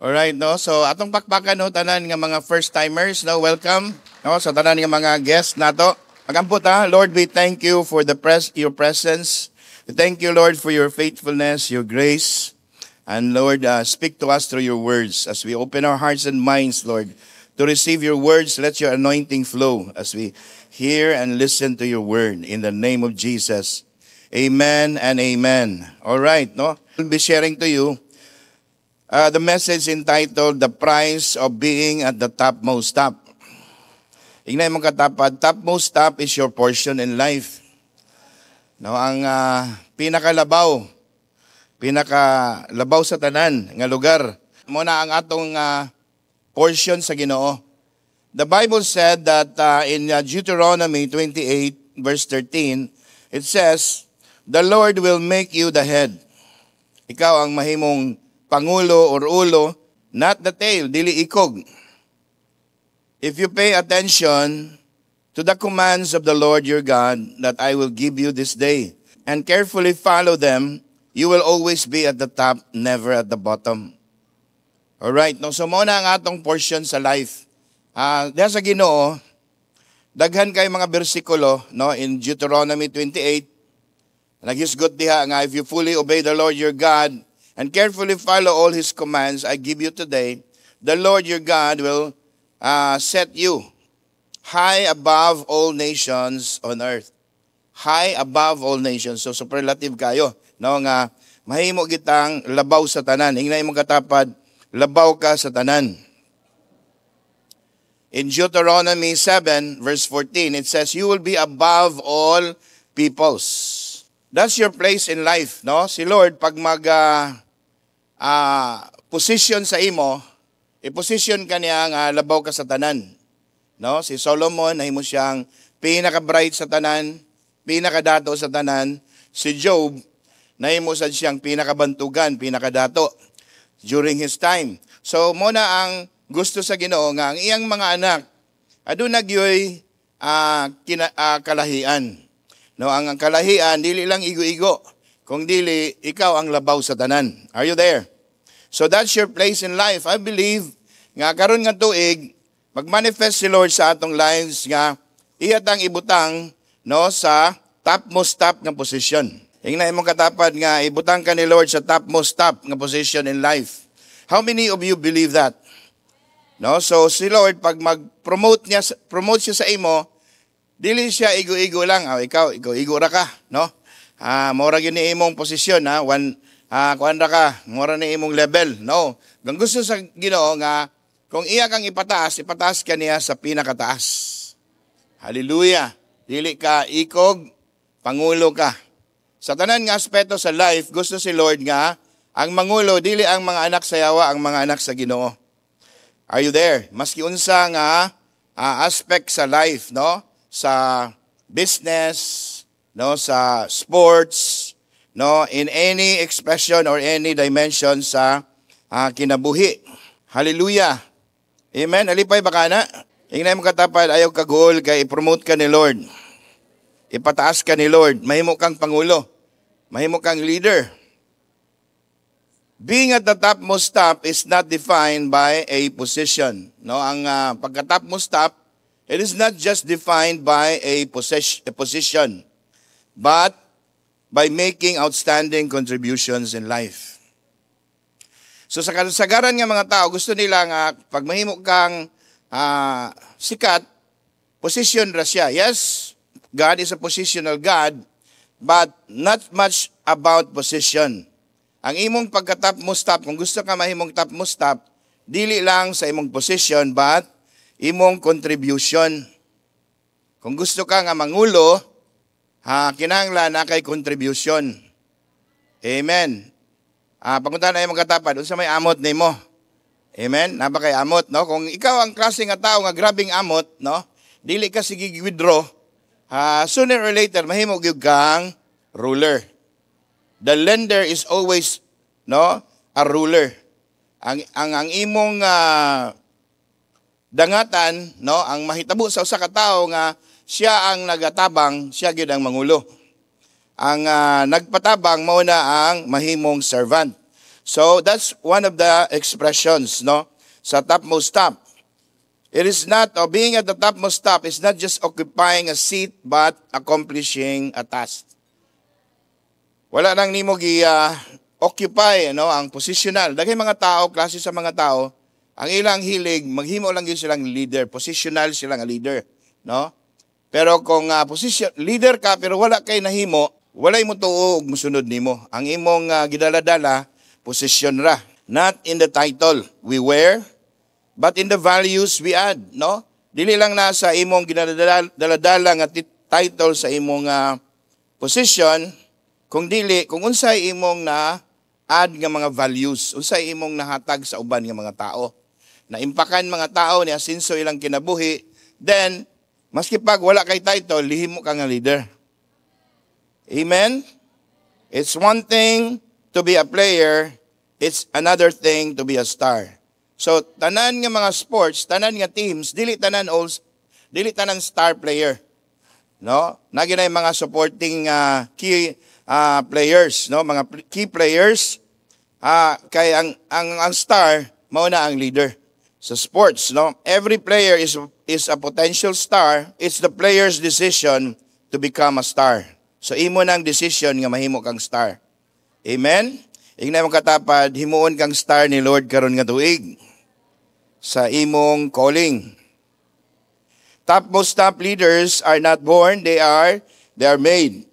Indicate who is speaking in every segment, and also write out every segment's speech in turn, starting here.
Speaker 1: Alright, no? So, atong pakpakan, no, tanan nga mga first-timers, no? Welcome, no? Sa tanan nga mga guests nato. Magampot, ha? Lord, we thank you for your presence. We thank you, Lord, for your faithfulness, your grace. And Lord, speak to us through your words. As we open our hearts and minds, Lord, to receive your words, let your anointing flow as we hear and listen to your word. In the name of Jesus. Amen and amen. Alright, no? I'll be sharing to you the message entitled, The Price of Being at the Topmost Top. Ignay mong katapad, topmost top is your portion in life. No, ang pinakalabaw sa tanan nga lugar. Muna ang atong portion sa Ginoo. The Bible said that in Deuteronomy 28 verse 13, it says, The Lord will make you the head. Ikaw ang mahimong pangulo or ulo, not the tail, dili ikog. If you pay attention to the commands of the Lord your God that I will give you this day, and carefully follow them, you will always be at the top, never at the bottom. Alright, no? So muna ang atong portion sa life. Diyan sa Ginoo, daghan kay mga bersikulo, no, in Deuteronomy 28, naghisgot diha nga, if you fully obey the Lord your God, and carefully follow all His commands I give you today, the Lord your God will set you high above all nations on earth. High above all nations. So superlative kayo. No, nga mahimo gitang labaw sa tanan. Hingnay mo katapad, labaw ka sa tanan. In Deuteronomy 7 verse 14, it says, You will be above all peoples. That's your place in life, no? Si Lord, pag position sa imo, i-position ka niya nga labaw ka sa tanan. No? Si Solomon, nahimo siyang pinaka-bright sa tanan, pinaka-dato sa tanan. Si Job, nahimo sad siyang pinaka-bantugan, pinaka-dato during his time. So, muna ang gusto sa Ginoo nga ang iyang mga anak, aduna gyoy kalahian. No, ang kalahian, dili lang igo-igo, kung dili, ikaw ang labaw sa tanan. Are you there? So that's your place in life. I believe nga karon nga tuig, mag-manifest si Lord sa atong lives nga iyatang ibutang, no, sa topmost top nga position. Hingnay mo katapad nga ibutang ka ni Lord sa topmost top nga position in life. How many of you believe that? No, so si Lord pag mag-promote siya sa imo, dili siya igo-igo lang. Ikaw igo ra ka, no? Mora gyud ni imong posisyon, kuan ra ka, mora ni imong level. No. Ang gusto sa Ginoo nga kung iya kang ipataas ka niya sa pinakataas. Hallelujah. Dili ka ikog, pangulo ka. Sa tanan nga aspeto sa life, gusto si Lord nga ang mangulo dili ang mga anak sa yawa, ang mga anak sa Ginoo. Are you there? Maski unsa nga aspect sa life, no? Sa business, no, sa sports, no, in any expression or any dimension sa kinabuhi. Hallelujah. Amen. Alipay baka na. Hingnay mo katapad, ayaw ka goal, kay i-promote ka ni Lord. Ipataas ka ni Lord. Mahimo kang pangulo. Mahimo kang leader. Being at the topmost top is not defined by a position. No, ang pagka-topmost top, it is not just defined by a position, but by making outstanding contributions in life. So sa kasagaran nga mga tao, gusto nila nga pag mahimo kang sikat, position ra siya. Yes, God is a positional God, but not much about position. Ang imong pagka-topmost top, kung gusto ka mahimong topmost top, dili lang sa imong position, but imong contribution. Kung gusto ka nga mangulo, kinahanglan na kay contribution. Amen. Pagunta na yung mga katapad, unsa may amot nimo. Amen. Napa kay amot, no? Kung ikaw ang klase nga tao nga grabing amot, no? Dili ka sige withdraw. Sooner or later mahimo gyud kang ruler. The lender is always, no, a ruler. Ang imong dangatan, no, ang mahitabo sa usa ka tawo nga siya ang nagatabang, siya gyud ang mangulo. Ang nagpatabang mao na ang mahimong servant. So that's one of the expressions, no? Sa topmost top. It is not, being at the topmost top is not just occupying a seat, but accomplishing a task. Wala nang nimo occupy, no, ang positional. Daghay mga tao, klase sa mga tao, ang ilang hilig, maghimo lang yun silang leader. Positional silang leader, no? Pero kung leader ka, pero wala kay nahimo, walay mo tuog, musunod nimo. Ang imong gidala-dala, position ra. Not in the title we wear, but in the values we add, no? Dili lang nasa imong gidala-dala nga title sa imong position, kung unsay imong na-add nga mga values, unsay imong nahatag sa uban nga mga tao. Na-impakan mga tao, ni asinso ilang kinabuhi, then, maski pag wala kay title, lihimo ka nga leader. Amen? It's one thing to be a player, it's another thing to be a star. So, tanan nga mga sports, tanan nga teams, dili tanan star player. No? Naginay mga supporting key players, no? Mga key players, kay ang star mao na ang leader sa sports, no? Every player is a potential star. It's the player's decision to become a star. So imo nang decision nga mahimo kang star. Amen. Ingna mo katapad, himuon kang star ni Lord karon nga tuig sa imong calling. Topmost top leaders are not born, they are made.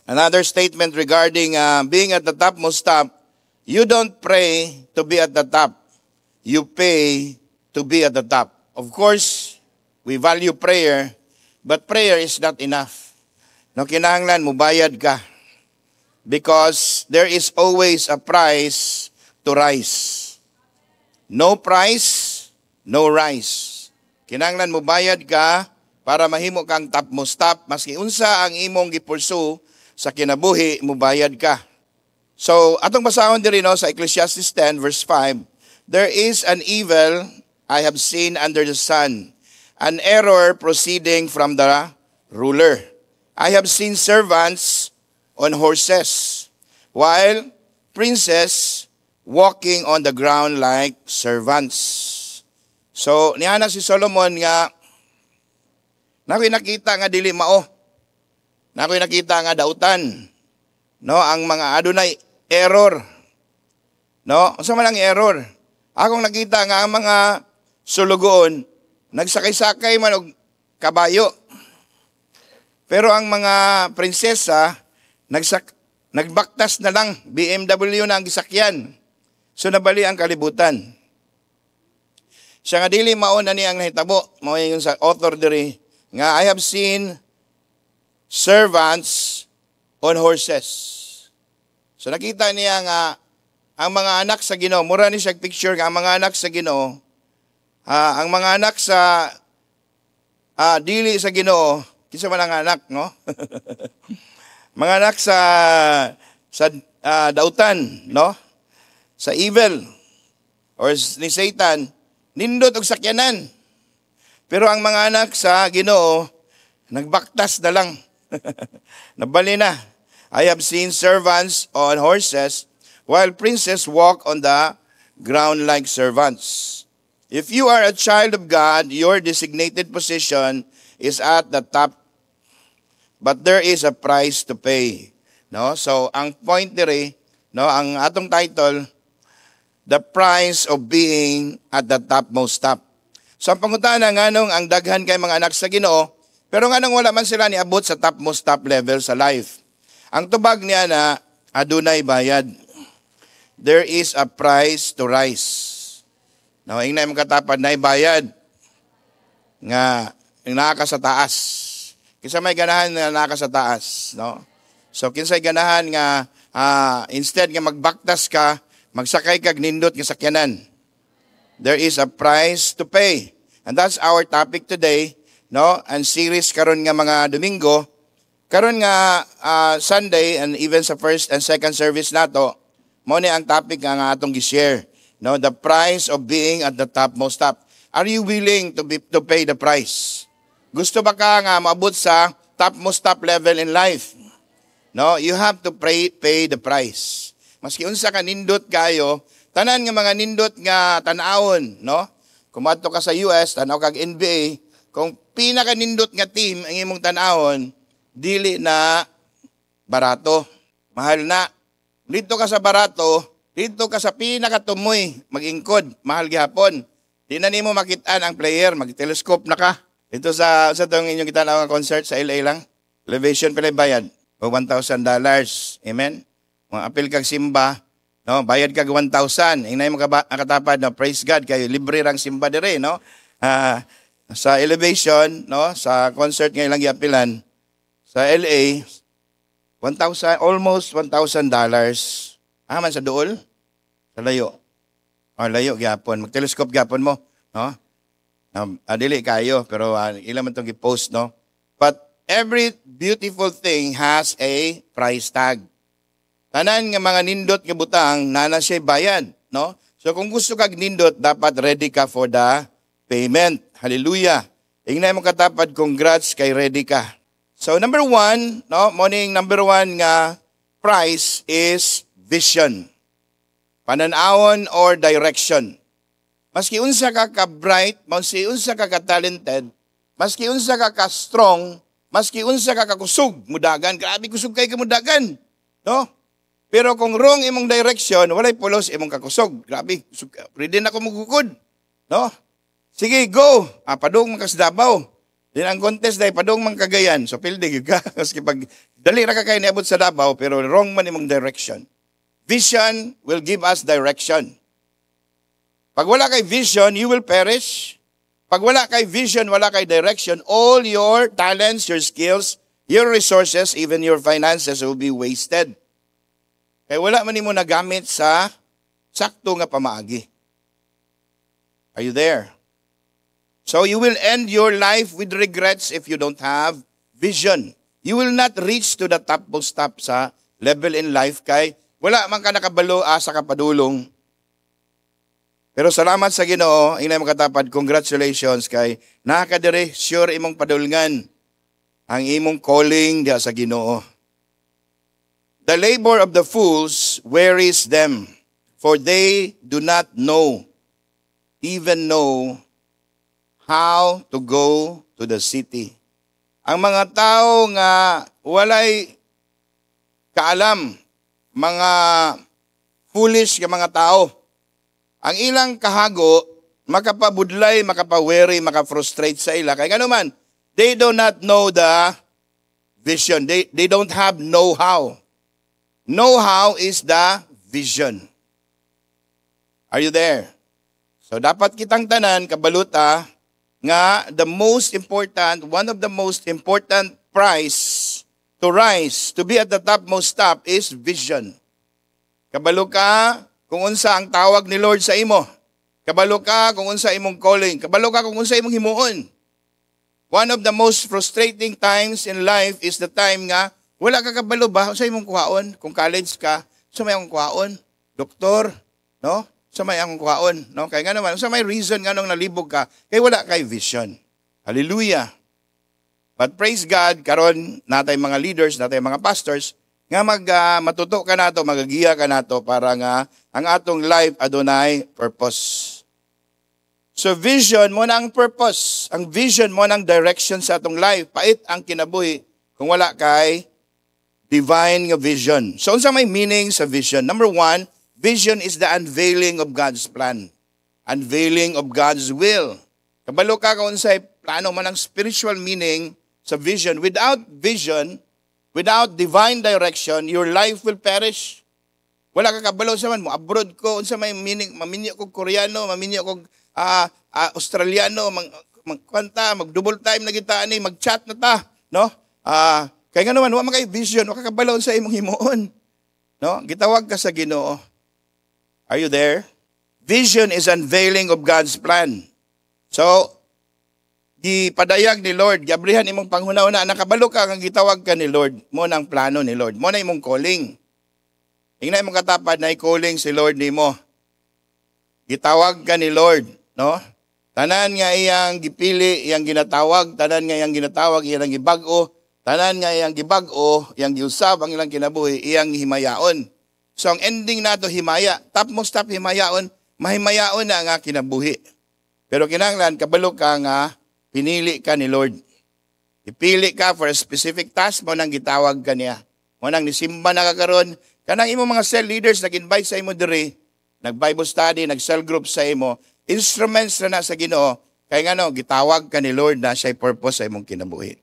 Speaker 1: Another statement regarding being at the topmost top, you don't pray to be at the top. You pay to be at the top. Of course, we value prayer, but prayer is not enough. No, kinahanglan mo bayad ka. Because there is always a price to rise. No price, no rise. Kinahanglan mo bayad ka para mahimo kang topmost top. Maski unsa ang imong gipursu sa kinabuhi, mo bayad ka. So, atong basahon diri no sa Ecclesiastes 10 verse 5. There is an evil I have seen under the sun, an error proceeding from the ruler. I have seen servants on horses, while princes walking on the ground like servants. So, niana si Solomon nga, nakoy nakita nga dili mao. Nakoy nakita nga dautan. No, ang mga adunay error. No, unsa man ang error? Akong nakita nga ang mga sulugoon, nagsakay-sakay man og kabayo. Pero ang mga prinsesa, nagbaktas na lang, BMW na ang gisakyan. So nabali ang kalibutan. Siya nga dili mauna ni ang nahitabo, mao yung sa author diri, nga I have seen servants on horses. So nakita niya nga ang mga anak sa Ginoo, mura ni siya picture nga ang mga anak sa Ginoo, ang mga anak sa dili sa Ginoo, kinsa man ang anak, no? Mga anak sa dautan, no? Sa evil or ni Satan, nindot og sakyanan. Pero ang mga anak sa Ginoo, nagbaktas na lang. Nabali na. I have seen servants on horses, while princes walk on the ground like servants. If you are a child of God, your designated position is at the top, but there is a price to pay. No? So, ang point diri, no, ang atong title, the price of being at the topmost top. So, ang pangutana nganong ang daghan kay mga anak sa Ginoo, pero nganong wala man sila niabot sa topmost top level sa life. Ang tubag niya na adunay bayad. There is a price to rise. Now, ingna mo katapad na bayad nga naka sa taas. Kinsa may ganahan na naka sa taas, no? So kinsay ganahan nga instead nga magbaktas ka, magsakay kag nindot nga sakyanan. There is a price to pay. And that's our topic today, no? And series karon nga mga Domingo, karon nga Sunday and even sa first and second service nato, mo ni ang topic nga atong gi-share, no? The price of being at the topmost top. Are you willing to pay the price? Gusto ba ka nga maabot sa topmost top level in life? No, you have to pay the price. maski unsa ka nindot kayo, tanan nga mga nindot nga tan-awon, no? Kumadto ka sa US, tanaw kag NBA, kung pinaka nindot nga team ang imong tan-awon, dili na barato, mahal na. Dito ka sa barato, dito ka sa pinakatumoy, mag-ingkod, mahal gihapon. Di na nimo makitaan ang player, mag-telescope na ka. Ito sa tong inyong kitanaw nga concert sa LA lang, elevation pala bayad, o $1,000. Amen? Mga apil kag simba, no, bayad kag 1,000. Inay mo katapad, no, praise God kayo, libre rang simba dire, no? Sa elevation, no, sa concert nga ilang giapilan sa LA, 1,000, almost $1,000. Man sa duol, sa layo. Layo gyapon, mag-telescope gyapon mo, no? Dili kayo, pero ilan man itong i-post, no? But every beautiful thing has a price tag. Tanan nga mga nindot nga butang, nana siya bayad, no? So kung gusto kag nindot, dapat ready ka for the payment. Hallelujah. Ingnay mo katapad, congrats kay ready ka. So number 1, no? Morning number 1 nga price is vision. Pananawon or direction. Maski unsa ka ka-bright, maski unsa ka ka-talented, maski unsa ka ka-strong, maski unsa ka kakusog, mudagan, grabe kusog kay kamudagan. No? Pero kung wrong imong direction, walay pulos imong kakusog. Grabe, kusog, ready na ko magukod. No? Sige, go. Padung man kas Davao. Din ang contest day padung man Cagayan. So pilde gyud ka maski pag dali ra ka kay niabot sa Davao pero wrong man imong direction. Vision will give us direction. Pag wala kay vision, you will perish. Pag wala kay vision, wala kay direction, all your talents, your skills, your resources, even your finances will be wasted. Kaya wala man nimo nagamit sa sakto nga pamaagi. Are you there? So you will end your life with regrets if you don't have vision. You will not reach to the topmost top sa level in life kay wala man ka nakabalo asa ka padulong. Pero salamat sa Ginoo, inay makatapad, congratulations kay nakadire sure imong padulngan ang imong calling diha sa Ginoo. The labor of the fools wearies them, for they do not even know how to go to the city. Ang mga tao nga walay kaalam, mga foolish nga mga tao, ang ilang kahago, makapabudlay, makapaweri, makafrustrate sa ila. Kaya nga naman, they do not know the vision. They don't have know-how. Know-how is the vision. Are you there? So dapat kitang tanan, kabaluta, nga one of the most important prize to rise, to be at the topmost top is vision. Kabalo ka kung unsa ang tawag ni Lord sa imo. Kabalo ka kung unsa imong calling. Kabalo ka kung unsa imong himuon. One of the most frustrating times in life is the time nga wala ka kabalo ba sa imong kuhaon. Kung college ka, sa may akong kuhaon. Doktor, no? Sa may akong kuhaon, no? Kaya nga naman, sa may reason nga nung nalibog ka, kaya wala kay vision. Hallelujah. But praise God, karon natay mga leaders, natay mga pastors, nga matuto ka nato, magagiya ka nato para nga ang atong life adunay purpose. So vision mo na ang purpose. Ang vision mo ng direction sa atong life. Pait ang kinabuhi kung wala kay divine nga vision. So unsa may meaning sa vision? Number 1, vision is the unveiling of God's plan. Unveiling of God's will. Kabalo ka kung unsay plano man ang spiritual meaning sa vision. Without vision, without divine direction, your life will perish. Wala ka kabalo sa man mo. Abroad ko, unsa may meaning, maminyo ko Koreano, maminyo ko Australiano, mag-double time na kita ani, mag-chat na ta, no? Kaya nga naman, wala kay vision, wala kakabalo sa imong himuon. No? Gitawag ka sa Ginoo. Are you there? Vision is unveiling of God's plan. So, gipadayag ni Lord, gabrihan imong panghuna-una, nakabalo ka kang gitawag ka ni Lord, mo nang plano ni Lord, mo na imong calling. Ingna imong katapad na i-calling si Lord nimo. Gitawag ka ni Lord, no? Tanan nga iyang gipili, iyang ginatawag, tanan nga iyang ginatawag, iyang gibag-o, tanan nga iyang gibag-o, iyang giusab ang ilang kinabuhi, iyang himayaon. So ang ending nato himaya. Tapos himayaon, mahimayaon na nga kinabuhi. Pero kinahanglan kabalo ka nga pinili ka ni Lord. Ipili ka for a specific task mo nang gitawag ka niya. Mo nang nisimba na kakaron, kanang imo mga cell leaders nag-invite sa imo diri, nag-Bible study, nag-cell group sa imo, instruments na sa Ginoo. Kaya nga no, gitawag ka ni Lord na siya'y purpose sa imong kinabuhi.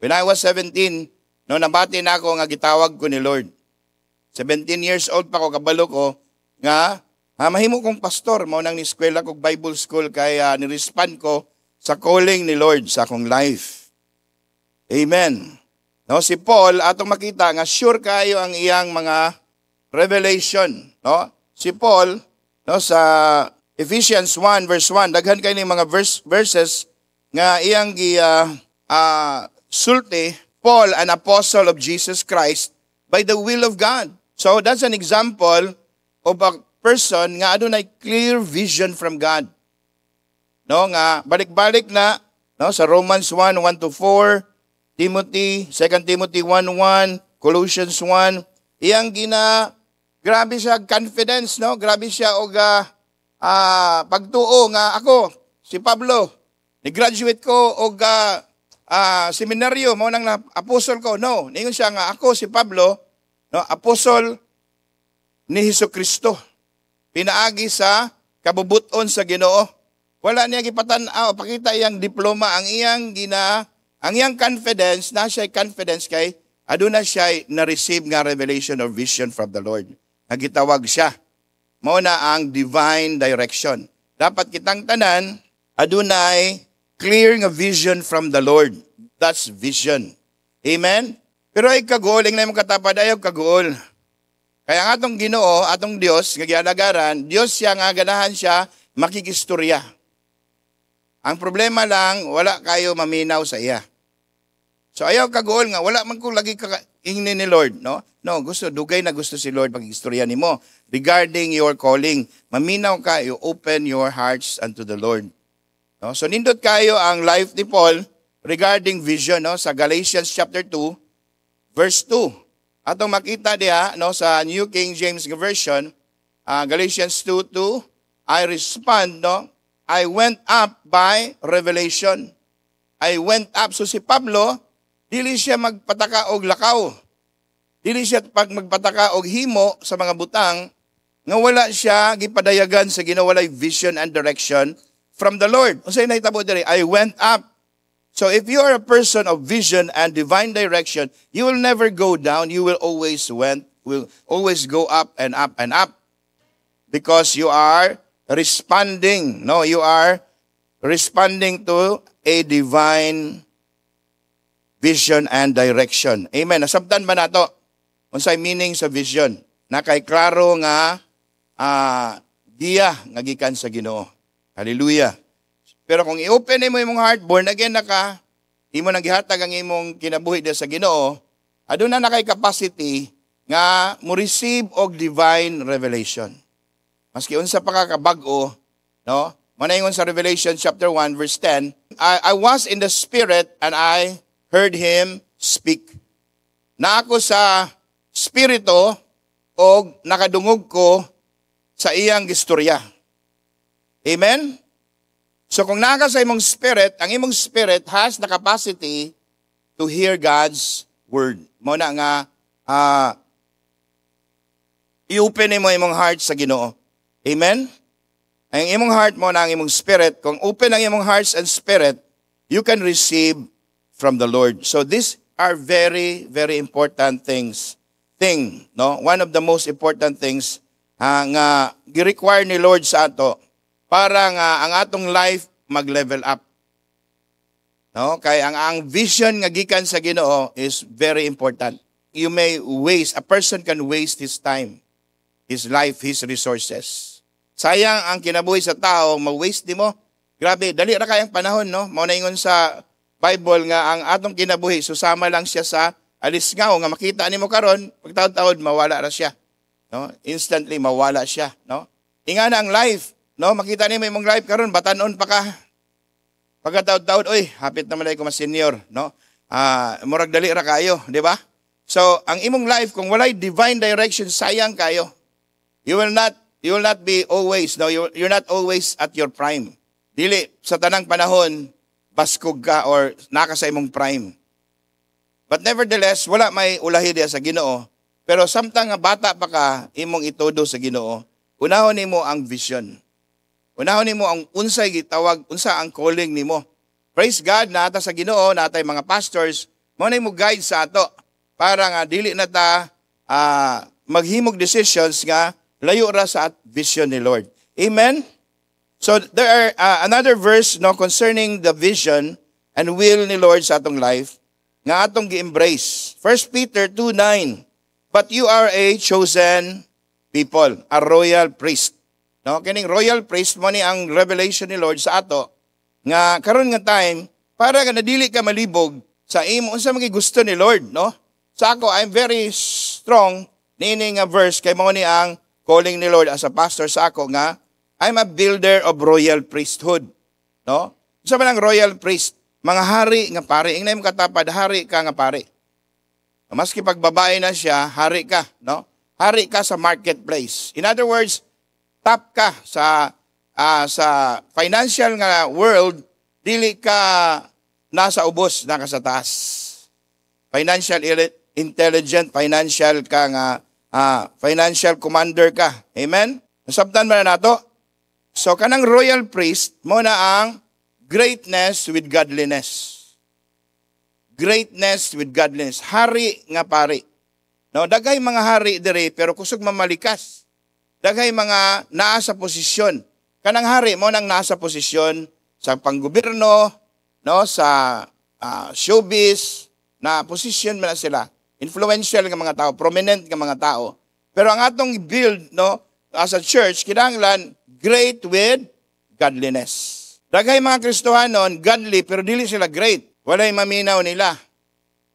Speaker 1: When I was 17, no, nabati na ako nga gitawag ko ni Lord. 17 years old pa ko, kabalo ko, nga, mahimo kong pastor, mo nang ni-eskwela kong Bible school, kaya ni-respond ko sa calling ni Lord sa akong life. Amen. No, si Paul, atong makita, nga sure kayo ang iyang mga revelation. No? Si Paul, no, sa Ephesians 1 verse 1, daghan kayo ng mga verses nga iyang sulti, Paul, an apostle of Jesus Christ, by the will of God. So that's an example of a person nga adunay clear vision from God. No, nga balik-balik na, no, sa Romans 1, 1-4, Timothy, 2 Timothy 1:1, Colossians 1, iyang grabe siya confidence, no? Grabe siya og pagtuo nga ako, si Pablo, ni-graduate ko og seminaryo, mo nang apostle ko. No, ningon siya nga ako si Pablo, no, apostle ni Hesukristo. Pinaagi sa kabubuton sa Ginoo. Wala niya gipatan-aw, pakita iyang diploma, ang iyang confidence, na siya confidence kay aduna siya na-receive nga revelation or vision from the Lord. Nagitawag siya. Mao na ang divine direction. Dapat kitang tanan adunay clear nga vision from the Lord. That's vision. Amen? Pero ay kagool, na yung katapad ayaw kagool. Kaya nga atong Ginoo, atong Dios, nga gialagaran, Dios siya nga ganahan siya makikistorya. Ang problema lang, wala kayo maminaw sa iya. So ayaw kagool nga, wala man ko lagi ingni ni Lord, no? No, dugay na gusto si Lord pag-istorya nimo regarding your calling. Maminaw ka, you open your hearts unto the Lord. No? So nindot kayo ang life ni Paul regarding vision, no, sa Galatians chapter 2 verse 2. Atong makita diha, no, sa New King James Version, Galatians 2:2, I respond, no, I went up by revelation. I went up. So si Pablo, dili siya magpataka og lakaw. Dili siya magpataka og himo sa mga butang nga wala siya gipadayagan sa Ginoo, walay vision and direction from the Lord. Unsay nahitabo diri? I went up. So if you are a person of vision and divine direction, you will never go down. You will always go up and up and up. Because you are responding. No, you are responding to a divine vision and direction. Amen. Nasabtan ba nato? Unsay meaning sa vision? Nakay klaro nga giya nga gikan sa Ginoo. Hallelujah. Pero kung i-open mo imong heart, born again na ka, imo nang gihatag ang imong kinabuhi sa Ginoo, aduna na kay capacity nga mo receive og divine revelation. Maski unsa pa ka kabag-o, no? Manaingon sa Revelation chapter 1 verse 10, I was in the spirit and I heard him speak. Na ako sa spirito o nakadungog ko sa iyang gistorya. Amen? So kung naka sa imong spirit, ang imong spirit has the capacity to hear God's word. Mo na nga, i-open mo imong heart sa Ginoo. Amen? Ang imong heart mo na ang imong spirit. Kung open ang imong hearts and spirit, you can receive from the Lord. So these are very, very important things. No? One of the most important things nga gi-require ni Lord sa ato para nga ang atong life mag-level up. No? Kaya ang vision nga gikan sa Ginoo is very important. You may waste, a person can waste his time, his life, his resources. Sayang ang kinabuhi sa tao, mag-waste di mo. Grabe, dali ra kayang panahon, no? Mao na ingon sa Bible nga ang atong kinabuhi, susama lang siya sa alisngaw nga makita nimo karon, pagtaod-taod mawala ra siya. No? Instantly mawala siya, no? Inga na ang life, no? Makita nimo imong life karon, batanon pa ka. Pagkataod-taod, oy, hapit na malay ko mas senior, no? Murag dali ra kayo, di ba? So, ang imong life, kung walay divine direction, sayang kayo. You will not be always, no? You're not always at your prime. Dili, sa tanang panahon, baskog ka or naka sa imong prime. But nevertheless, wala may ulahi diya sa Ginoo. Pero samtang nga bata pa ka, imong itudo sa Ginoo, unahon nimo ang vision. Unahon nimo ang unsay gitawag, unsa ang calling nimo. Praise God, nata sa Ginoo, natay mga pastors, mo na mo guide sa ato para nga dili na ta maghimog decisions nga layo ra sa vision ni Lord. Amen. So there are another verse no concerning the vision and will ni Lord sa atong life nga atong gi-embrace. 1 Peter 2:9. But you are a chosen people, a royal priest. No, kining royal priest mo ni ang revelation ni Lord sa ato nga karon nga time para nga nadili ka malibog sa imo unsa man gusto ni Lord, no? Sa ako I'm very strong nining nga verse kay mao ni ang calling ni Lord as a pastor sa ako nga I'm a builder of royal priesthood, no? Unsa man ang royal priest? Mga hari nga pare, ingna mo katapad hari ka nga pare. Maski pag babae na siya, hari ka, no? Hari ka sa marketplace. In other words, top ka sa financial nga world, dili ka nasa ubos, naka sa taas. Financial intelligent, financial ka nga, financial commander ka. Amen? Nasabtan ba na nato? So, kanang royal priest, mo na ang greatness with godliness. Greatness with godliness. Hari nga pari. No, daghay mga hari dire pero kusog mamalikas. Daghay mga naa sa posisyon. Kanang hari mo nang nasa posisyon sa panggobyerno, no, sa showbiz, na posisyon man sila. Influential nga mga tao, prominent nga mga tao. Pero ang atong build, no, as a church, kinahanglan great with godliness. Daghay mga Kristohanon, godly, pero dili sila great. Walay maminaw nila.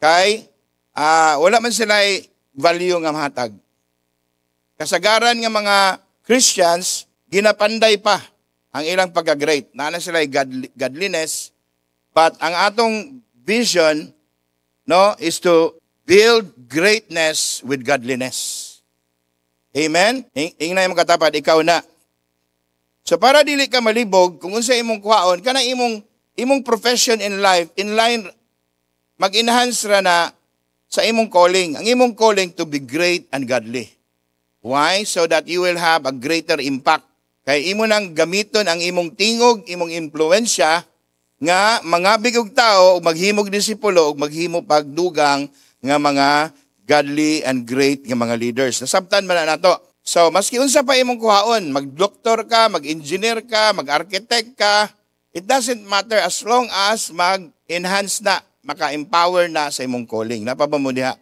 Speaker 1: Kay, wala man sila value nga mahatag. Kasagaran nga mga Christians, ginapanday pa ang ilang pagka-great. Nana sila godliness. But ang atong vision, no, is to build greatness with godliness. Amen? Ingna yung katapat, ikaw na. So para dili ka malibog, kung unsa imong kuhaon, kana imong profession in life, in line, mag-enhance ra na sa imong calling. Ang imong calling to be great and godly. Why? So that you will have a greater impact. Kay imo nang gamiton ang imong tingog, imong impluensya, nga mangabig og tao, ug maghimog disipulo, ug maghimo pagdugang nga mga godly and great nga mga leaders. Nasabtan man na nato. So, maski unsa pa imong kuhaon, mag-doktor ka, mag-engineer ka, mag-architect ka, it doesn't matter as long as mag-enhance na, maka-empower na sa imong calling. Napaba mo diha.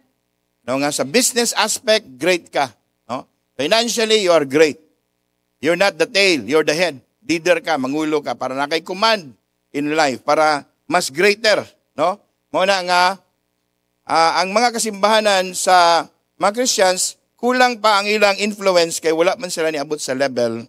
Speaker 1: No, nga sa business aspect, great ka. No? Financially, you are great. You're not the tail, you're the head. Leader ka, mangulo ka, para nakay command in life, para mas greater. No? Muna nga, ang mga kasimbahanan sa mga Christians, kulang pa ang ilang influence kay wala man sila niabot sa level,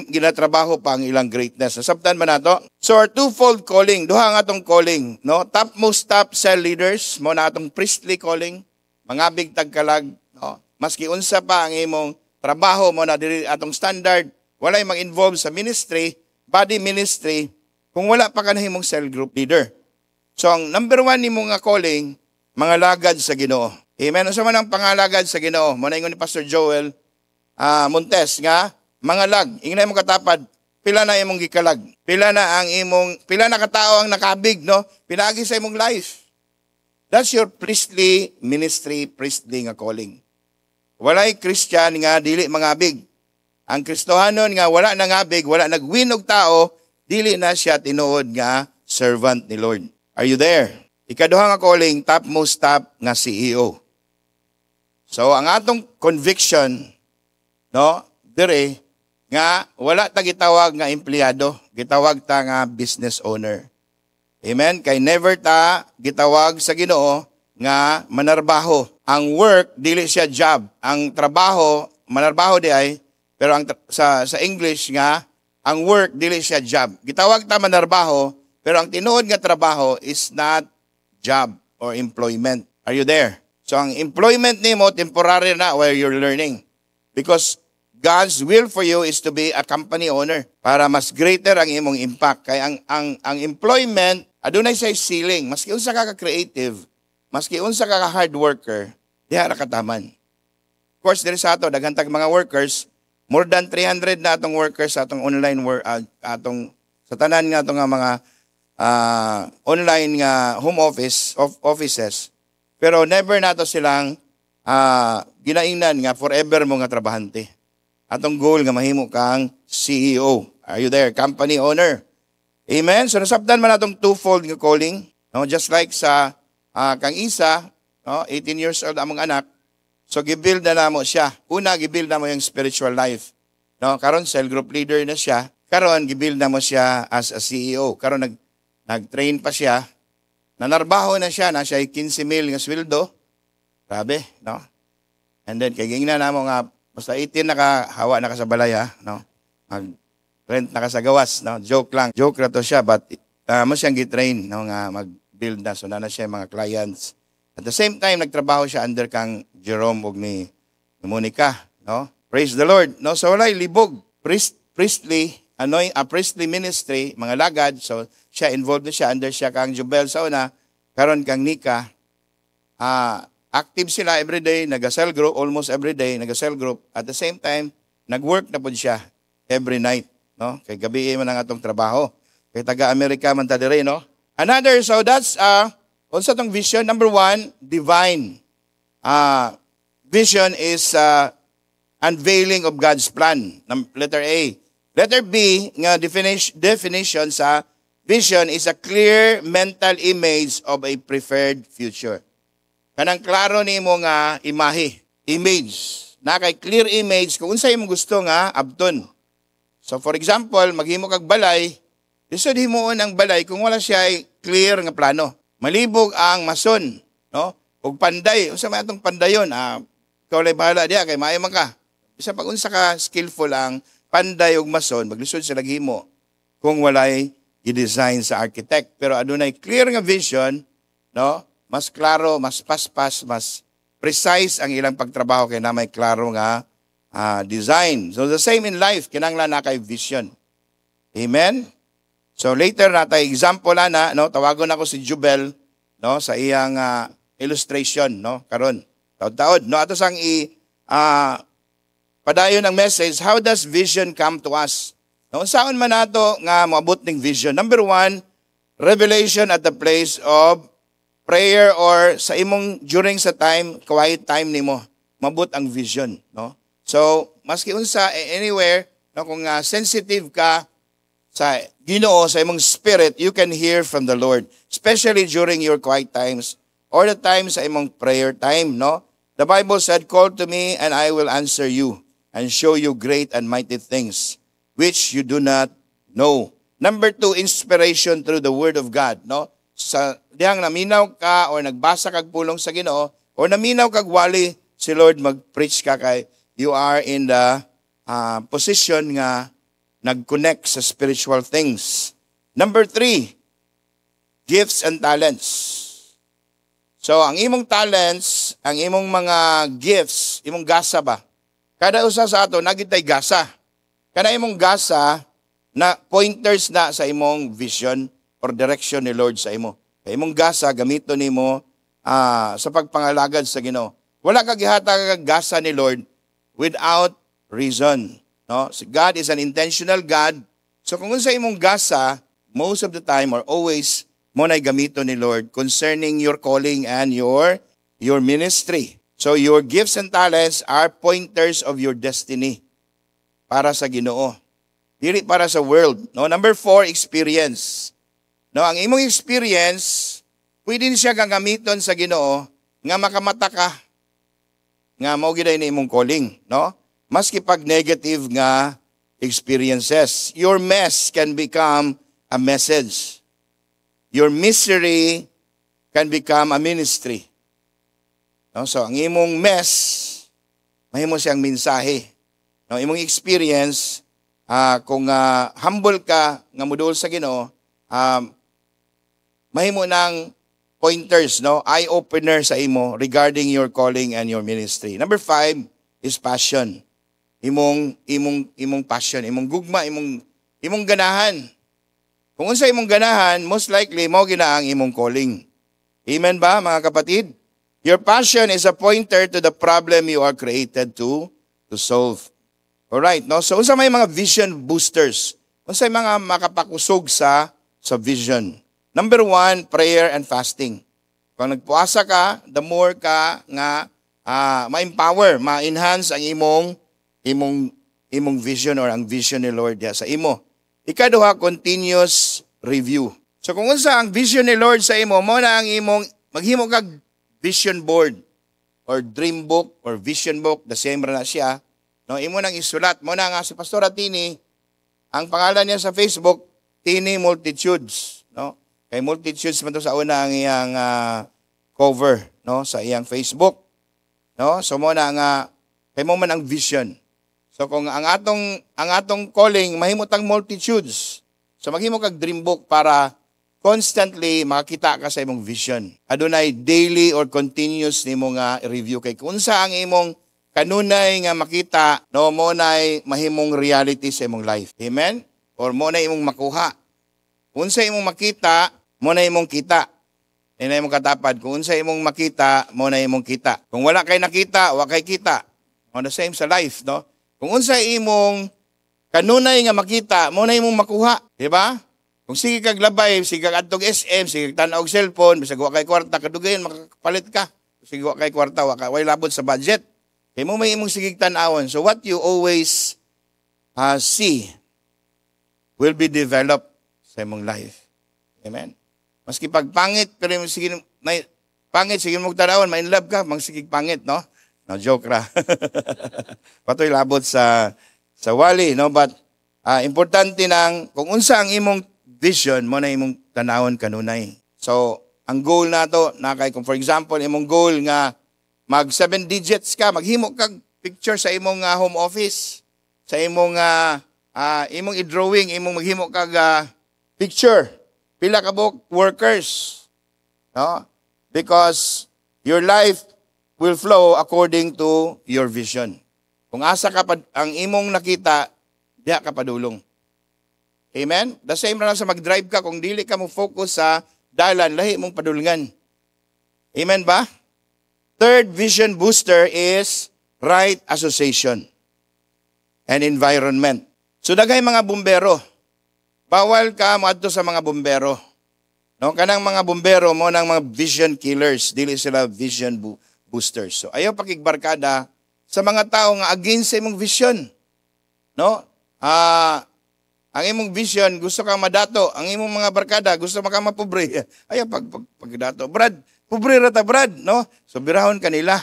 Speaker 1: ginatrabaho pa ang ilang greatness. Nasabtan man nato? So our twofold calling, duha nga atong calling, no? Topmost top cell leaders, mo na atong priestly calling, mga big tagkalag, no? Maski unsa pa ang imong trabaho mo na diri atong standard, walay mag-involve sa ministry, body ministry, kung wala pa ka na himong cell group leader. So ang number one nimo nga calling, mga lagad sa Ginoo. Amen. Unsa man ang pangalagad sa Ginoo? Mo na ingon ni Pastor Joel Montes nga mga lag. Ingna mo katapad, pila na imong gikalag. Pila na katao ang nakabig, no? Pinaagi sa imong life. That's your priestly ministry, priestly nga calling. Walay Christian nga dili mangabig. Ang Kristohanon nga wala nangabig, wala nagwin og tao, dili na siya tinuod nga servant ni Lord. Are you there? Ikaduha nga calling, topmost top nga CEO. So, ang atong conviction, no, dire, nga wala ta gitawag nga empleyado, gitawag ta nga business owner. Amen? Kay never ta gitawag sa Ginoo nga manarbaho. Ang work, dili siya job. Ang trabaho, manarbaho di ay, pero sa English nga, ang work, dili siya job. Gitawag ta manarbaho, pero ang tinuod nga trabaho is not job or employment. Are you there? So ang employment nimo temporary na while you're learning. Because God's will for you is to be a company owner para mas greater ang imong impact. Kaya ang employment adunay say ceiling. Maski unsa ka creative, maski unsa ka hard worker, diha ra kataman. Of course, diri sa ato daghan tag mga workers, more than 300 na atong workers sa atong online work atong sa tanan nga atong mga online nga home offices. Pero never nato silang ginaingnan nga forever mo nga trabahante. Atong goal nga mahimo kang CEO. Are you there? Company owner. Amen? So nasabtan man atong twofold nga calling. No? Just like sa kang isa, no? 18 years old among anak. So gibuild na namo siya. Una, gibuild na mo yung spiritual life. No? Karon cell group leader na siya. Karon gibuild na mo siya as a CEO. Karon nag-train pa siya. Nanarbaho na siya 15,000 nga sweldo. Grabe, no? And then kay gingna namo nga basta 18 nakahawa na ka sa balay ha, no? Mag-rent na ka sa gawas, no? Joke lang. Joke ra to siya but mo siyang gitrain no nga mag-build na so na siya mga clients. At the same time nagtrabaho siya under kang Jerome ug ni Monica, no? Praise the Lord. No, so walay libog. Priestly ministry, mga lagad. So, siya involved na siya. Under siya kang Jubel sa una. Karon kang Nika. Active sila everyday. Nag-cell group. Almost everyday. Nag-cell group. At the same time, nag-work na po siya every night. No? Kay gabi man ang atong trabaho. Kay taga-Amerika man ta dire, no? Another, so that's also itong vision. Number 1, divine. Vision is unveiling of God's plan. Letter A. Letter B, nga definition sa vision is a clear mental image of a preferred future. Kanang klaro nimo nga imahe, image. Na kay clear image kung unsa imong gusto nga abton. So for example, maghimo kag balay, lisod himuon ang balay kung wala siya clear nga plano. Malibog ang mason, no? Ug panday, unsa may atong pandayon? Ikaw lay bahala diha kay maayo man ka. Bisa pag unsa ka skillful ang panday ug mason, maglisod sila himo kung walay i-design sa architect. Pero adunay clear nga vision, no? Mas klaro, mas paspas, mas precise ang ilang pagtrabaho kay na may klaro nga design. So the same in life, kinahanglan na kay vision. Amen? So later na tayo example na, no? Tawagon ako si Jubel, no? Sa iyang illustration, no? Karon, taod-taod, no? Ato sang padayon ang message, how does vision come to us? No, saan man nato nga moabot ning vision? Number 1, revelation at the place of prayer or sa imong during sa time, quiet time nimo, mabot ang vision, no? So, maski unsa anywhere, no, kung sensitive ka sa Ginoo, sa imong spirit, you can hear from the Lord, especially during your quiet times or the time sa imong prayer time, no? The Bible said, "Call to me and I will answer you and show you great and mighty things which you do not know." Number 2, inspiration through the Word of God, no? Sa dihang naminaw ka or nagbasa kag pulong sa Ginoo or naminaw kag wali si Lord mag-preach ka kay you are in the position nga nag-connect sa spiritual things. Number 3, gifts and talents. So ang imong talents, ang imong mga gifts, imong gasa ba? Kada usa sa ato nagitay gasa. Kana imong gasa na pointers na sa imong vision or direction ni Lord sa imo. Kay imong gasa gamito nimo sa pagpangalagad sa Ginoo. Wala ka gihatag kag gasa ni Lord without reason, no? So God is an intentional God. So kung unsa imong gasa, most of the time or always mo nay gamito ni Lord concerning your calling and your ministry. So your gifts and talents are pointers of your destiny para sa Ginoo. Dili para sa world. No, number 4, experience. No, ang imong experience pwede siya gagamiton sa Ginoo nga makamata ka nga mao gid ni imong calling, no? Maski pag negative nga experiences, your mess can become a message. Your misery can become a ministry. No? So, ang imong mess, mahimo siyang mensahe. No? Imong experience, kung humble ka, nga muduol sa Ginoo, mahimo nang pointers, no? Eye-opener sa imo regarding your calling and your ministry. Number 5 is passion. Imong passion, imong gugma, imong ganahan. Kung unsa imong ganahan, most likely mao gina ang imong calling. Amen ba, mga kapatid? Your passion is a pointer to the problem you are created to solve. Alright, no? So unsa may mga vision boosters? Unsa mga makapakusog sa vision? Number 1, prayer and fasting. Kung nagpuasa ka, the more ka nga ma-empower, ma-enhance ang imong vision or ang vision ni Lord sa imo. Ikaduha, continuous review. So kung unsa ang vision ni Lord sa imo, mo na ang imong maghimo kag vision board or dream book or vision book, the same ra na siya. No, imo nang isulat mo na nga si Pastor Tini, ang pangalan niya sa Facebook, Tini Multitudes, no? Kay Multitudes man to sa una ang iyang cover, no, sa iyang Facebook. No? So mo na nga kay mo man ang vision. So kung ang atong calling mahimutang multitudes. So maghimo kag dream book para constantly makita ka sa imong vision. Adunay daily or continuous nimo nga review kay kung unsa ang imong kanunay nga makita, no, mo nay mahimong reality sa imong life. Amen? Or mo na imong makuha. Kung unsa imong makita, mo na imong kita. Ina imong katapad. Kung unsa imong makita, mo na imong kita. Kung wala kay nakita, wa kay kita. On the same sa life, no? Kung unsa imong kanunay nga makita, mo na imong makuha, di ba? Kung sige kag labay, sige kag adtog SM, sige kag tan-aw og cellphone, bisag wa kay kwarta kadugayon makapalit ka. Sige wa kay kwarta, way labot sa budget. Kay mo may imong sige tan-awon. So what you always see will be developed sa imong life. Amen. Maski pag pangit, pero sige pangit, sige mo tan-awon, ma in love ka, magsigig pangit, no? No, joke ra. Patoy labot sa wali, no? But importante nang kung unsa ang imong vision mo na imong tanawon kanunay. So, ang goal nato na kay kung for example imong goal nga mag 7 digits ka, maghimo kag picture sa imong home office, sa imong imong i-drawing, imong maghimo kag picture. Pila ka workers. No? Because your life will flow according to your vision. Kung asa ka ang imong nakita, diha ka padulong. Amen? The same na sa mag-drive ka, kung dili ka mo focus sa dalan, lahi mong padulungan. Amen ba? Third vision booster is right association and environment. So daghay mga bumbero. Bawal ka moadto sa mga bumbero. No, kanang mga bumbero mo nang mga vision killers, dili sila vision boosters. So ayaw pakigbarkada sa mga tao nga against sa imong vision. No? Ang imong vision gusto kang madato, ang imong mga barkada gusto maka mapobre. Ayaw pagdato. Brad, pobre rata Brad, no? So birahon kanila.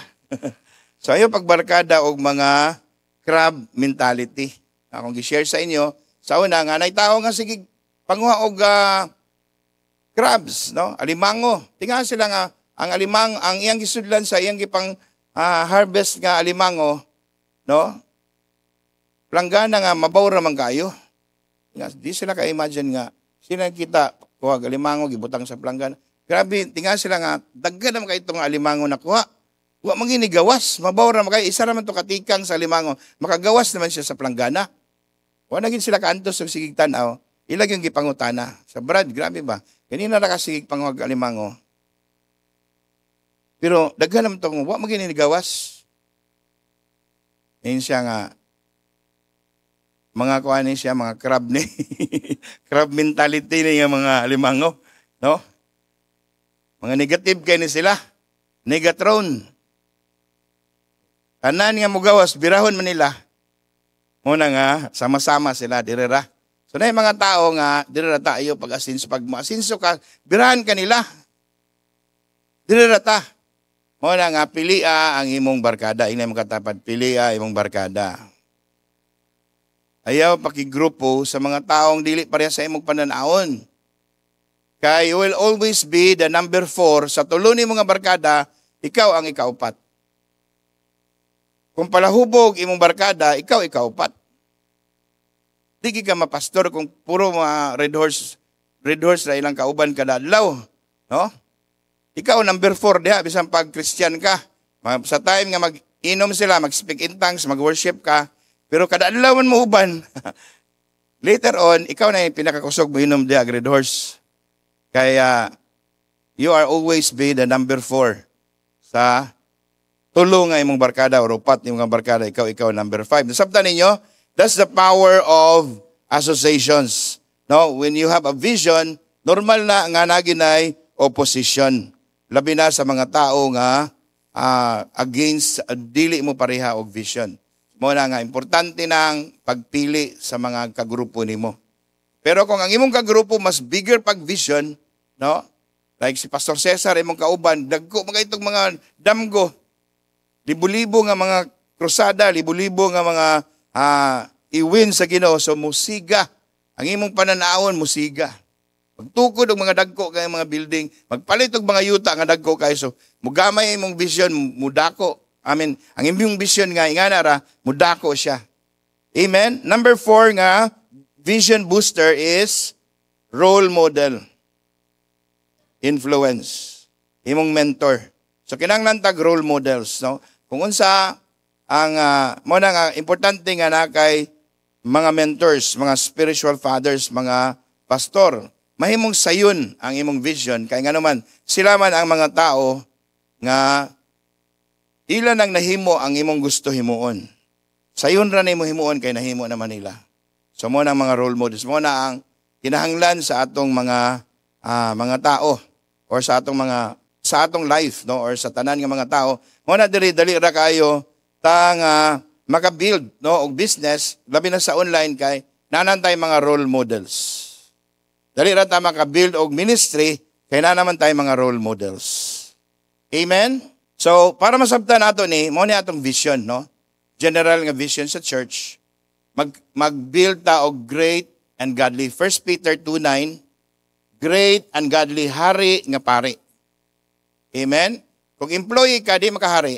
Speaker 1: So ayaw pagbarkada og mga crab mentality. Akong gi-share sa inyo, sa una nga nay tao nga sige panguha og crabs, no? Alimango. Tinga sila nga ang iyang gisudlan sa iyang gipang harvest nga alimango, no? Planggana nga mabaw ra man kayo. Di sila ka-imagine nga sila kita kuha og alimango gibutang sa planggana. Grabe, tinga sila nga daghan man kay itong alimango na kuha. Wa man gini gawas, mabaw ra man kay isa ra man to katikang sa alimango. Makagawas naman siya sa planggana. Wa na gid sila kaantos og sigig tan-aw. Ilag yung gipangutana. Sa Brad, grabe ba? Kanina na kasigig panguhag alimango. Pero daghan naman itong, wa magini gawas. Ngayon siya nga, mga kuha ni siya, mga crab ni, crab mentality ni nga mga alimango. No? Mga negative kayo ni sila. Negatron. Tanan nga mo gawas, birahon man nila. Muna nga, sama-sama sila, dirira. So na yung mga tao nga, dirira tayo pag-asinso. Pag ma-asinso ka, birahan ka nila. Dirira ta. Muna nga, pilia ang imong barkada. Ina mong katapad, pilia imong barkada. Ayaw pakigrupo sa mga taong dili pareha sa imong pananaon. Kaya you will always be the number 4 sa tulo ni mga barkada, ikaw ang ikaupat. Kung palahubog imong barkada, ikaw ikaupat. Di ka mapastor kung puro mga red horse na ilang kauban kada adlaw, no? Ikaw number 4 diha bisan pag Christian ka. Sa time nga mag-inom sila, mag-speak in tongues, mag-worship ka, pero kada adlaw man mo uban. Later on, ikaw na yung pinakakusog mo inom diha Red Horse. Kaya you are always be the number 4 sa tulo nga imong barkada o upat imong barkada, ikaw number 5. Nasabtan ninyo, that's the power of associations. No, when you have a vision, normal na nga naginay opposition. Labi na sa mga tao nga against dili mo pareha og vision. Mo na nga importante nang pagpili sa mga kagrupo nimo. Pero kung ang imong kagrupo mas bigger pag vision, no? Like si Pastor Cesar imong kauban, dagko mga itong mga damgo. Libo-libo nga mga krusada, libo-libo nga mga iwin sa Ginoo, so musiga. Ang imong pananaon musiga. Magtukod og mga dagko kay mga building, magpalit og mga yuta nga dagko kay so mugamay imong vision mudako. Amen. Ang imong vision nga ingana ra mudako siya. Amen. Number 4 nga vision booster is role model. Influence. Imong mentor. So kinahanglan tag role models, no? Kung unsa ang mo na nga importante nga na kay mga mentors, mga spiritual fathers, mga pastor, mahimong sayon ang imong vision kay nganuman sila man ang mga tao nga ilan ang nahimo ang imong gusto himuon. Sayon ra nimo himuon kay nahimo naman nila. So mo na mga role models, mo na ang kinahanglan sa atong mga tao or sa atong life, no, or sa tanan nga mga tao. Mo na dali ra kayo maka-build, no, og business labi na sa online kay nanantay mga role models. Dali ra ta maka-build og ministry kay na naman tay mga role models. Amen. So para masabtan nato ni mo ni atong vision, no? General nga vision sa church. Mag-build ta og great and godly. 1 Peter 2:9, great and godly hari nga pari. Amen? Kung employee ka, di makahari.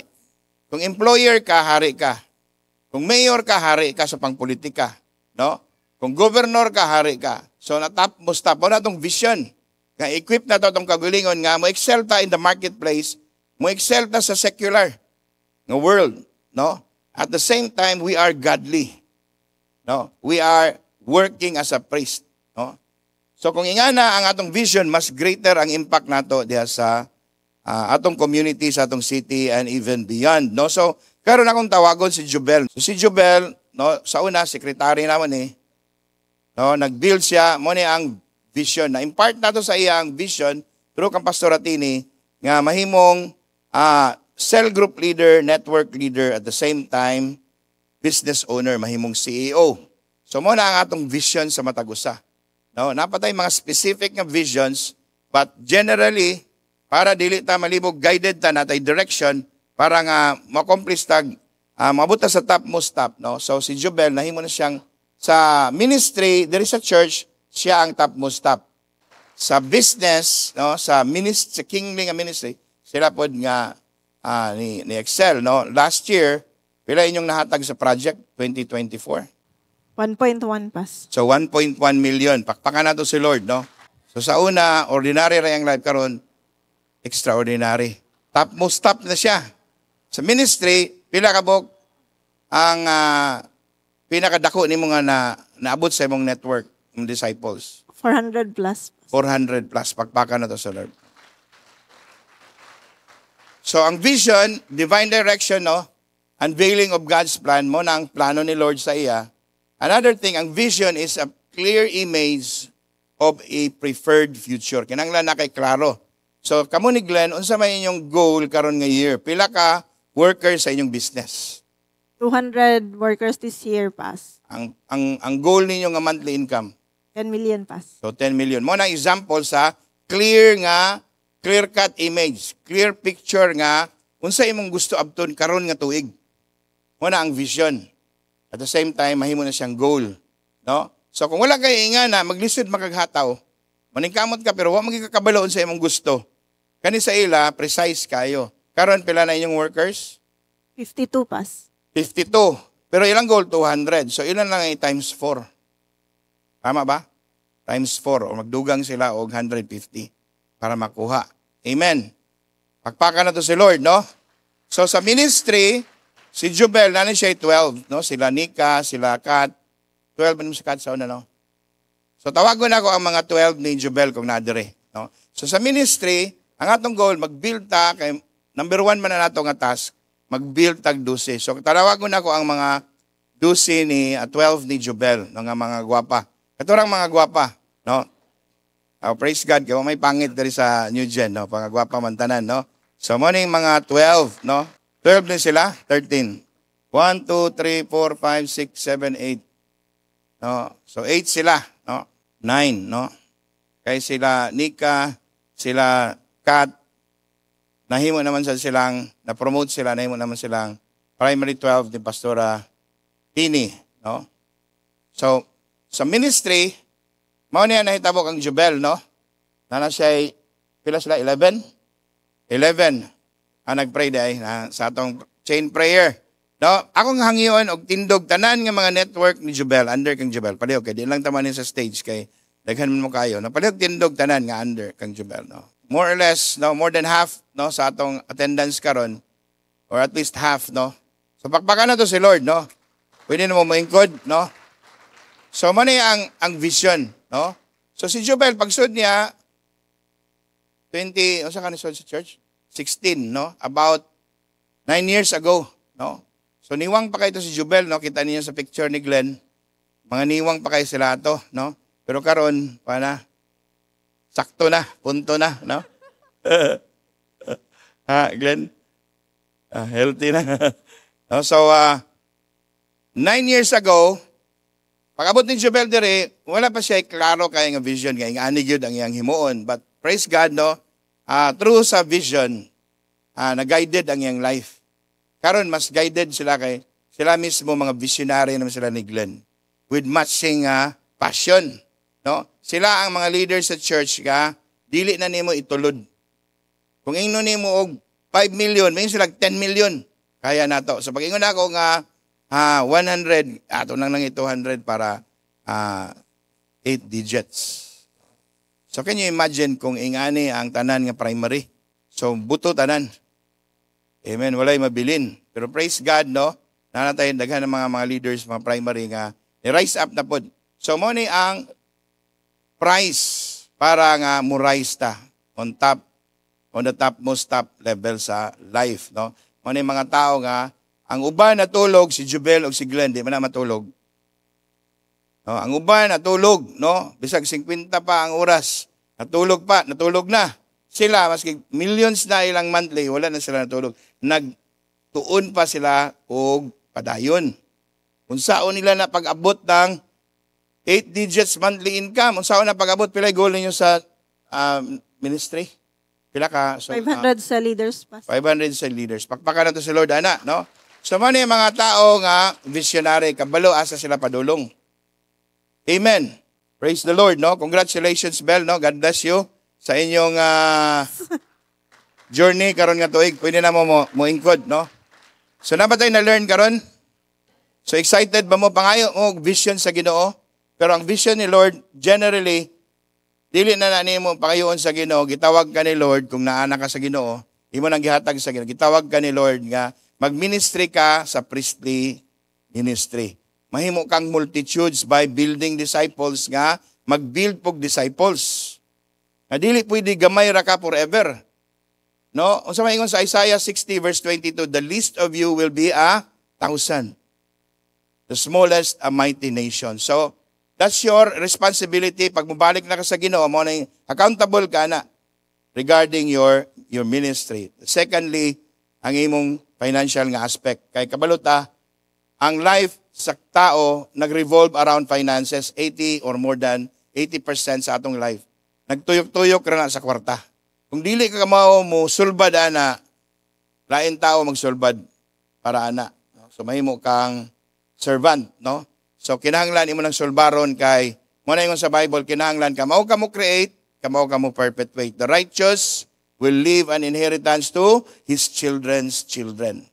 Speaker 1: Kung employer ka, hari ka. Kung mayor ka, hari ka sa pangpolitika. No? Kung governor ka, hari ka. So natap mo na itong vision. Nga equip na ito itong kagulingon nga mo excel ta in the marketplace, mo excel ta sa secular nga world. No? At the same time, we are godly. No? We are working as a priest. No? So kung ingana ang atong vision, mas greater ang impact nato diha sa atong community, sa atong city, and even beyond. No? So, karon akong tawagon si Jubel. So, si Jubel, no, sa una, sekretary naman no, nag-build siya, mo ni ang vision. Na-impart nato sa iya ang vision through kang Pastor Atini, nga mahimong cell group leader, network leader, at the same time, business owner, mahimong CEO. So, mo na ang atong vision sa Matagusa. No, napatay mga specific nga visions, but generally, para dili ta malibog, guided ta natay direction para nga ma-accomplish tag mabuta sa top most top, no? So si Jubel nahimo na siyang sa ministry diri sa church, siya ang top most top. Sa business, no, sa kingly nga ministry, sila pod nga ni Excel, no? Last year, pila inyong nahatag sa project 2024?
Speaker 2: 1.1 pas.
Speaker 1: So 1.1 million. Pakpakan nato si Lord, no? So sa una, ordinary ra yung life karon, extraordinary. Top most top na siya. Sa ministry, pila kabok ang pinakadako nimo nga naabot sa imong network ng disciples?
Speaker 2: 400 plus.
Speaker 1: 400 plus. Pagpakan na to sa Lord. So ang vision, divine direction, no? Unveiling of God's plan mo na ang plano ni Lord sa iya. Another thing, ang vision is a clear image of a preferred future. Kinahanglan na kay klaro. So, kamo ni Glenn, unsa may inyong goal karon nga year? Pila ka workers sa inyong business?
Speaker 2: 200 workers this year pas.
Speaker 1: Ang goal ninyo nga monthly income?
Speaker 2: 10 million pas.
Speaker 1: So, 10 million. Mo na example sa clear-cut image, clear picture nga unsa imong gusto abton karon nga tuig. Mo na ang vision. At the same time, mahimo na siyang goal. No? So, kung wala kayo ingana, maglisod makaghataw, maningkamot ka pero wa magikakabaloon sa imong gusto. Kani sa ila, precise kayo. Karon pila na inyong workers?
Speaker 2: 52 pas.
Speaker 1: 52. Pero ilang goal? 200. So ilan lang ay times 4. Tama ba? Times 4. O magdugang sila og 150 para makuha. Amen. Pakpakan na to si Lord, no? So sa ministry, si Jubel, nanin siya 12, no? Sila Nika, sila Kat. 12 man si Kat sa una, no? So tawagon ako ang mga 12 ni Jubel kung nadire, no? So sa ministry, ang atong goal, mag-build ta, kay number 1 man na nato nga task, mag-build tag 12. So tawagon ako ang mga 12 ni 12 ni Jubel, no, nga mga gwapa. Katurang mga gwapa, no? Praise God, kaya may pangit dari sa New Gen, no? Pangagwapa mantanan, no? So, morning mga 12, no? 12 din sila, 13. 1, 2, 3, 4, 5, 6, 7, 8. No? So, 8 sila, no? 9, no? Kaya sila Nika, sila Kat, nahimo naman silang, na-promote sila, nahimo naman silang primary 12 ni Pastora Tini, no? So, sa ministry, mao niya nahitabok ang Jubel, no? Nana siya, pila sila, 11 ang nag-pray dahi sa atong chain prayer. No? Akong hangyon og tindog tanan nga mga network ni Jubel, under kang Jubel. Palihog kay di lang tamanin sa stage kay daghan mo kayo. No? Palihog tindog tanan nga under kang Jubel, no? More or less, no, more than half, no, sa atong attendance karon, or at least half, no. So pakpakan na to si Lord, no. Pwede na mo maingkod, no. So man ang vision, no. So si Jubel pagsud niya 20, sa kanisod sa church? 16, no? About 9 years ago, no? So, niwang pa kayo to si Jubel, no? Kita niyo sa picture ni Glenn. Mga niwang pa kayo sila to, no? Pero karon sakto na, punto na, no? Ha, Glenn? Healthy na. No? So, 9 years ago, pag-abot ni Jubel dire, wala pa siya klaro kaya nga vision, kaya nga anigid ang iyang himuon. But praise God, no? Through sa vision, na-guided ang iyang life. Karon mas guided sila kay sila mismo mga visionary naman sila ni Glenn with matching passion, no? Sila ang mga leaders sa church nga dili na nimo itulod. Kung ingno nimo og 5 million, may sila 10 million. Kaya nato. So pag ingon ako nga 100, ato nang 200 para 8 digits. So can you imagine kung ingani ang tanan nga primary? So buto tanan. Amen. Walay mabilin. Pero praise God, no? Nanatay daghan ng mga leaders, mga primary nga rise up na pod. So mo ni ang price para nga mo rise ta on the topmost top level sa life, no? Mo ni mga tao nga ang uban natulog si Jubel o si Glenn, di man na matulog. No, ang uban natulog, no? Bisag 50 pa ang oras. Natulog na. Sila, maski millions na ilang monthly, wala na sila natulog. Nagtuon pa sila og padayon. Unsaon nila na pag-abot ng 8 digits monthly income? Unsaon na pag-abot? Pila goal ninyo sa ministry? Pila ka? So,
Speaker 2: 500 sa leaders, Pastor.
Speaker 1: 500 sa leaders. Pakpakan na to si Lord, ana, no? So, man yung mga tao nga, visionary, kabalo, asa sila padulong. Amen. Praise the Lord, no? Congratulations, Bel, no? God bless you sa inyong journey karon nga tuig. Pwede na mo ingkod, no? So, na ba tayo na-learn karon? So, excited ba mo? Pangayo mo vision sa Ginoo? Pero ang vision ni Lord, generally, dili na mo pangayoon sa Ginoo. Gitawag ka ni Lord kung naana ka sa Ginoo. Imo nang gihatag sa Ginoo. Gitawag ka ni Lord nga mag-ministry ka sa priestly ministry. Mahimo kang multitudes by building disciples nga mag-build pog disciples. Na dili pwede gamay ra ka forever. No? Unsa may ingon sa Isaiah 60 verse 22, the least of you will be 1,000. The smallest a mighty nation. So, that's your responsibility. Pag mubalik na ka sa Ginoo, mo na accountable ka na regarding your ministry. Secondly, ang imong financial nga aspect. Kay kabaluta, ang life sa tao nag-revolve around finances, 80 or more than 80% sa atong life. Nagtuyok-tuyok ra na sa kwarta. Kung dili ka mao mo sulbad ana, lain tao magsulbad para ana. So mahimo kang servant, no? So kinahanglan imo nang sulbaron kay mo na ingon sa Bible, kinahanglan ka mao ka mo create, mao ka mo perpetuate. The righteous will leave an inheritance to his children's children.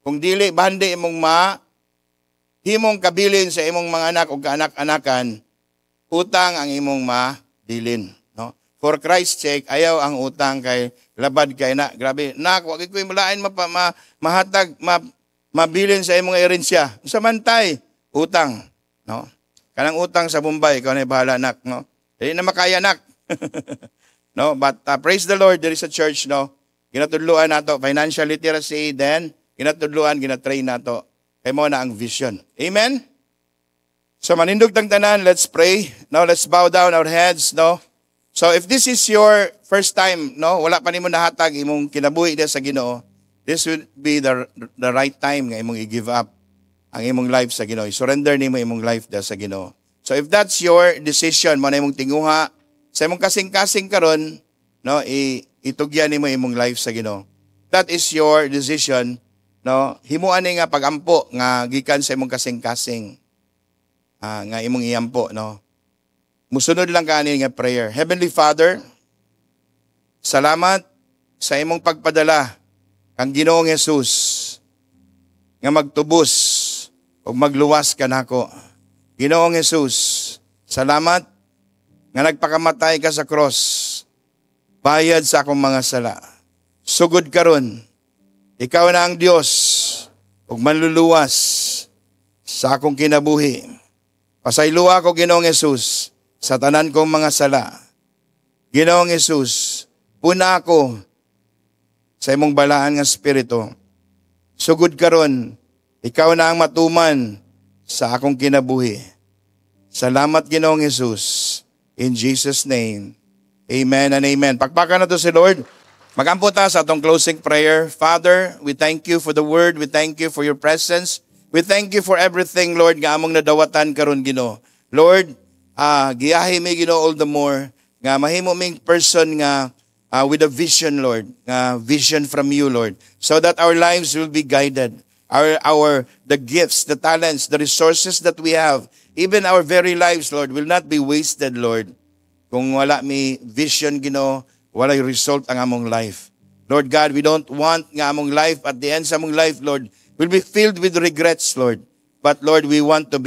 Speaker 1: Kung dili bande imong himong kabilin sa imong mga anak o kaanak-anakan, utang ang imong mabilin, no? For Christ's sake, ayaw ang utang kay labad kay na. Grabe, nak, wag ko'y mulain mahatag, mabilin sa imong erensya. Samantay, utang. No? Kanang utang sa Bombay, ikaw na bahala, nak. No? Hindi na makaya, nak. No? But praise the Lord, there is a church, no? Ginatudluan nato financial literacy, then ginatudluan, ginatrain nato. Kaya mo na ang vision. Amen? So manindog tang tanan, let's pray. Now let's bow down our heads, no? So if this is your first time, no, wala pa nimo nahatag imong kinabuhi sa Ginoo, this will be the right time nga imong i-give up ang imong life sa Ginoo. Surrender nimo imong life sa Ginoo. So if that's your decision, mo na imong tinguha sa imong kasing-kasing karon, no, itugyan nimo imong life sa Ginoo. That is your decision, no. Himuan ni nga pagampo nga gikan sa imong kasing-kasing nga imong iyampo, no. Musunod lang kanin nga prayer. Heavenly Father, salamat sa imong pagpadala kang Ginoong Jesus nga magtubos o magluwas kanako. Ginoong Jesus, salamat nga nagpakamatay ka sa cross, bayad sa akong mga sala. Sugod karon, ikaw na ang Dios ug manluluwas sa akong kinabuhi. Pasayloa ko, Ginoong Jesus, sa tanan kong mga sala. Ginoong Jesus, puna ako sa imong balaan nga espiritu. Sugod karon, ikaw na ang matuman sa akong kinabuhi. Salamat, Ginoong Jesus. In Jesus' name, amen and amen. Pakpakan na to si Lord. Magampo ta sa atong closing prayer. Father, we thank you for the word. We thank you for your presence. We thank you for everything, Lord, nga among nadawatan karon, Ginoo. Lord, giyahi mi, Ginoo, all the more nga mahimo ming person nga with a vision, Lord, vision from you, Lord, so that our lives will be guided. The gifts, the talents, the resources that we have, even our very lives, Lord, will not be wasted, Lord. Kung wala mi vision, Ginoo, wala yung result ang among life. Lord God, we don't want nga among life, at the end sa among life, Lord, will be filled with regrets, Lord. But Lord, we want to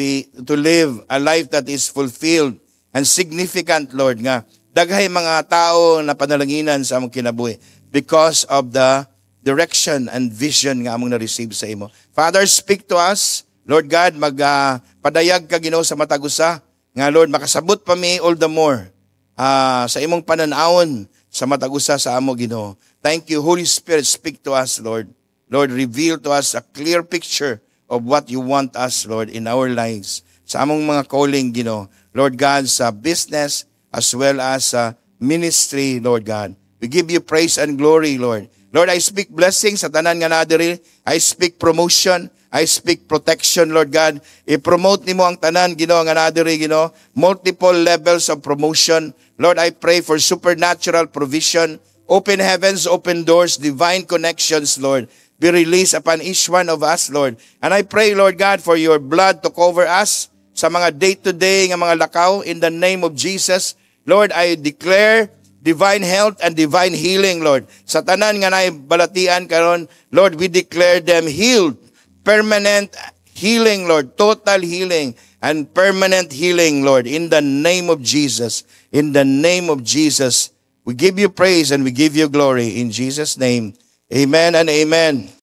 Speaker 1: live a life that is fulfilled and significant, Lord, nga daghay mga tao na panalanginan sa among kinabuhi because of the direction and vision nga among na-receive sa imo. Father, speak to us. Lord God, padayag ka, Ginoo, sa matag usa nga, Lord, makasabot pa mi all the more sa imong pananawon sa matag usa sa amo, Ginoo. Thank you, Holy Spirit, speak to us, Lord. Lord, reveal to us a clear picture of what you want us, Lord, in our lives. Sa among mga calling, Ginoo. Lord God, sa business as well as sa ministry, Lord God. We give you praise and glory, Lord. Lord, I speak blessings sa tanan nga nadiri. I speak promotion. I speak protection, Lord God. I-promote nimo ang tanan, Ginoo, nga nadiri, Ginoo. Multiple levels of promotion. Lord, I pray for supernatural provision. Open heavens, open doors, divine connections, Lord. Be released upon each one of us, Lord. And I pray, Lord God, for your blood to cover us sa mga day-to-day nga mga lakaw in the name of Jesus. Lord, I declare divine health and divine healing, Lord. Sa tanan nga naibalatian karon, Lord, we declare them healed. Permanent healing, Lord. Total healing and permanent healing, Lord. In the name of Jesus. In the name of Jesus. We give you praise and we give you glory. In Jesus' name. Amen and amen.